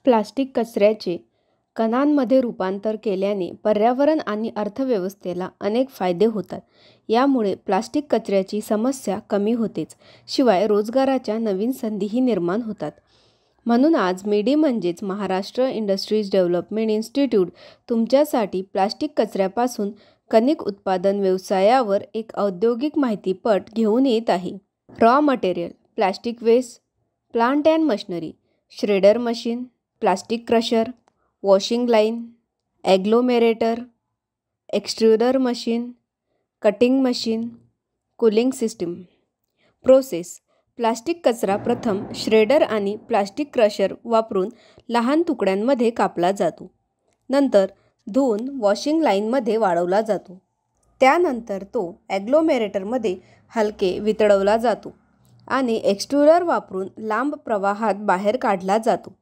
Plastic कचऱ्याचे कणांमध्ये रूपांतर केल्याने पर्यावरण आणि अर्थव्यवस्थेला अनेक फायदे होतात. यामुळे प्लास्टिक कचऱ्याची समस्या कमी होतेच, शिवाय रोजगाराच्या नवीन संधीही निर्माण होतात. म्हणून आज मेडी म्हणजेच महाराष्ट्र इंडस्ट्रीज डेव्हलपमेंट इन्स्टिट्यूट तुमच्यासाठी प्लास्टिक कचऱ्यापासून कणिक उत्पादन व्यवसायावर एक औद्योगिक माहितीपट घेऊन येत आहे. Raw material, plastic waste, plant and machinery, shredder machine, plastic crusher, washing line, agglomerator, extruder machine, cutting machine, cooling system. Process: plastic कचरा प्रथम श्रेडर आणि प्लास्टिक क्रशर वापरून लहान तुकड्यांमध्ये कापला जातो. नंतर धुवून वॉशिंग लाईनमध्ये वाळवला जातो. त्यानंतर तो ॲग्लोमेरेटरमध्ये हलके वितळवला जातो आणि एक्सट्रुडर वापरून लांब प्रवाहात बाहेर काढला जातो.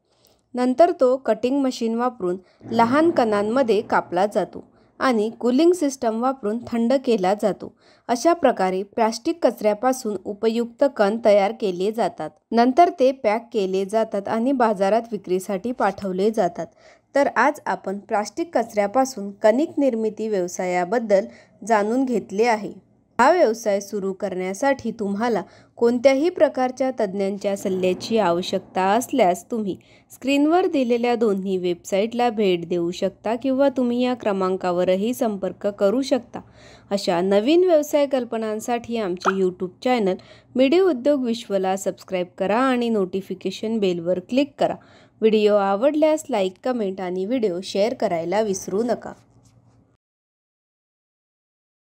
नंतर तो कटिंग मशीन वापरून लहान कणांमध्ये कापला जातो आणि कूलिंग सिस्टम वापरून थंड केला जातो. अशा प्रकारे प्लास्टिक कचऱ्यापासून उपयुक्त कण तयार केले जातात. नंतर ते पॅक केले जातात आणि बाजारात विक्रीसाठी पाठवले जातात. तर आज आपण प्लास्टिक कचऱ्यापासून कणिक निर्मिती व्यवसायाबद्दल जाणून घेतले आहे. हा व्यवसाय सुरू करण्यासाठी तुम्हाला कोणत्याही प्रकारच्या तज्ज्ञांच्या सल्ल्याची आवश्यकता असल्यास तुम्ही स्क्रीनवर दिलेल्या दोन्ही वेबसाईटला भेट देऊ शकता किंवा तुम्ही या क्रमांकावरही संपर्क करू शकता. अशा नवीन व्यवसाय कल्पनांसाठी आमचे यूट्यूब चॅनल मेडी उद्योग विश्वला सबस्क्राईब करा आणि नोटिफिकेशन बेलवर क्लिक करा. व्हिडिओ आवडल्यास लाईक, कमेंट आणि व्हिडिओ शेअर करायला विसरू नका.